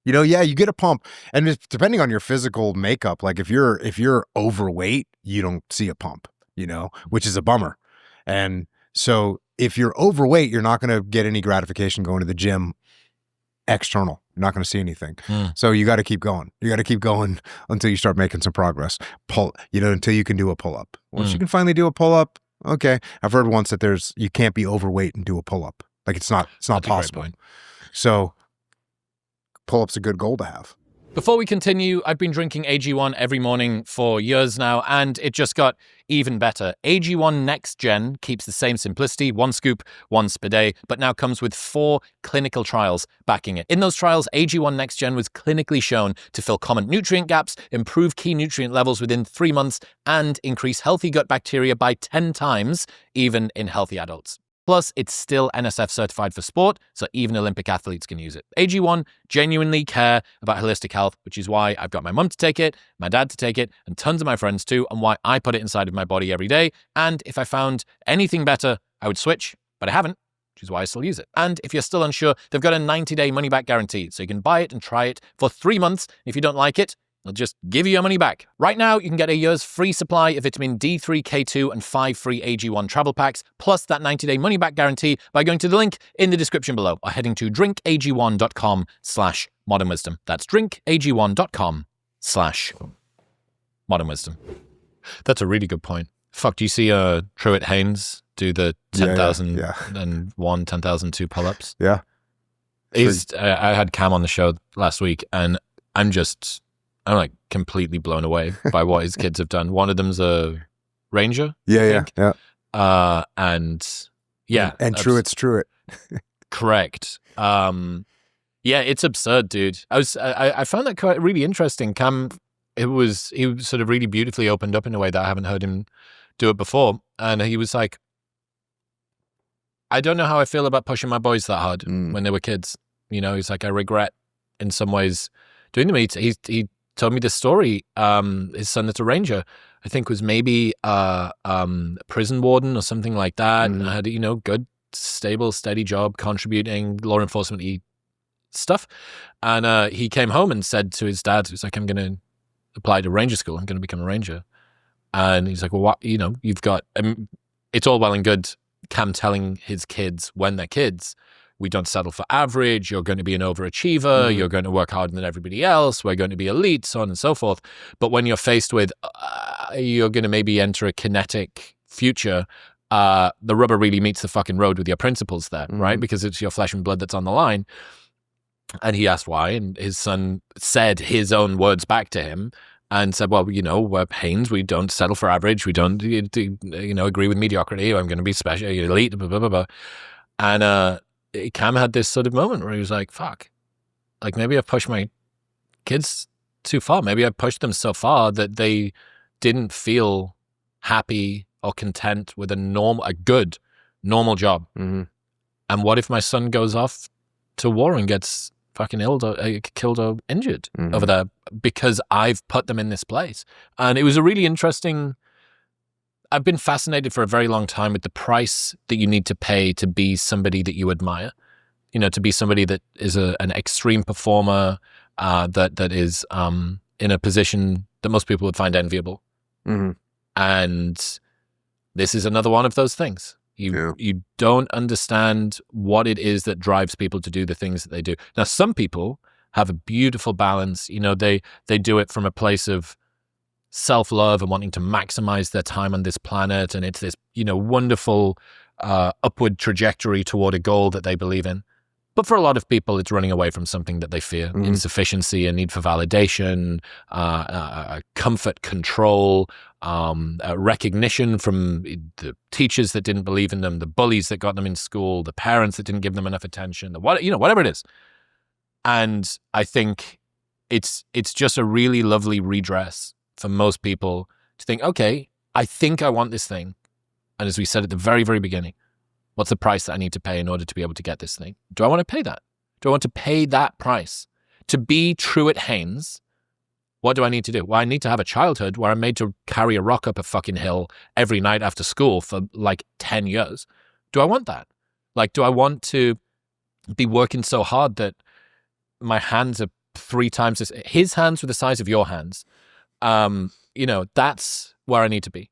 Yeah, you get a pump, and it's depending on your physical makeup. Like if you're overweight, you don't see a pump, which is a bummer. And so if you're overweight, you're not going to get any gratification going to the gym external. You're not going to see anything. So you got to keep going. You got to keep going until you start making some progress. Until you can do a pull-up. Once you can finally do a pull-up, okay. I've heard once that you can't be overweight and do a pull-up. Like it's not possible. So pull-up's a good goal to have. Before we continue, I've been drinking AG1 every morning for years now, and it just got even better. AG1 Next Gen keeps the same simplicity, 1 scoop once per day, but now comes with 4 clinical trials backing it. In those trials, AG1 Next Gen was clinically shown to fill common nutrient gaps, improve key nutrient levels within 3 months, and increase healthy gut bacteria by 10 times, even in healthy adults. Plus, it's still NSF certified for sport, so even Olympic athletes can use it. AG1 genuinely care about holistic health, which is why I've got my mum to take it, my dad to take it, and tons of my friends too, and why I put it inside of my body every day. And if I found anything better, I would switch, but I haven't, which is why I still use it. And if you're still unsure, they've got a 90-day money-back guarantee, so you can buy it and try it for 3 months. If you don't like it, they'll just give you your money back. Right now, you can get a year's free supply of vitamin D3, K2, and 5 free AG1 travel packs, plus that 90-day money-back guarantee by going to the link in the description below or heading to drinkag1.com/modernwisdom. That's drinkag1.com/modernwisdom. That's a really good point. Fuck, do you see Truett Haynes do the 10,001, 10,002 pull-ups? Yeah. I had Cam on the show last week, and I'm like completely blown away by what his kids have done. One of them's a ranger. Yeah. And Truett's Truett. Correct. It's absurd, dude. I found that quite really interesting. Cam, he sort of really beautifully opened up in a way that I haven't heard him do it before. And he was like, I don't know how I feel about pushing my boys that hard when they were kids. He's like, I regret in some ways doing them. He told me this story. His son that's a ranger, I think was maybe a prison warden or something like that. And had, good, stable, steady job, contributing, law enforcement-y stuff. And he came home and said to his dad, he's like, I'm going to apply to ranger school. I'm going to become a ranger. And he's like, well, what, you've got, it's all well and good Cam telling his kids when they're kids, we don't settle for average. You're going to be an overachiever. You're going to work harder than everybody else. We're going to be elite, so on and so forth. But when you're faced with, you're going to maybe enter a kinetic future, the rubber really meets the fucking road with your principles there, right? Because it's your flesh and blood that's on the line. And he asked why, and his son said his own words back to him and said, well, we're Haynes. We don't settle for average. We don't, agree with mediocrity. I'm going to be special, elite, blah, blah, blah, blah. And, Cam had this sort of moment where he was like, fuck, like maybe I've pushed my kids too far. Maybe I've pushed them so far that they didn't feel happy or content with a good, normal job. And what if my son goes off to war and gets fucking killed or injured over there because I've put them in this place? And it was a really interesting... I've been fascinated for a very long time with the price that you need to pay to be somebody that you admire, to be somebody that is an extreme performer, that is in a position that most people would find enviable. And this is another one of those things. You don't understand what it is that drives people to do the things that they do. Now, some people have a beautiful balance. They do it from a place of self-love and wanting to maximize their time on this planet, and it's this wonderful upward trajectory toward a goal that they believe in. But for a lot of people, it's running away from something that they fear: insufficiency, a need for validation, comfort, control, recognition from the teachers that didn't believe in them, the bullies that got them in school, the parents that didn't give them enough attention, whatever it is. And I think it's just a really lovely redress for most people to think, okay, I think I want this thing. And as we said at the very, very beginning, what's the price that I need to pay in order to be able to get this thing? Do I want to pay that? Do I want to pay that price? To be Truett Haynes, what do I need to do? Well, I need to have a childhood where I'm made to carry a rock up a fucking hill every night after school for like 10 years. Do I want that? Like, do I want to be working so hard that my hands are 3 times this. His hands were the size of your hands. You know, that's where I need to be.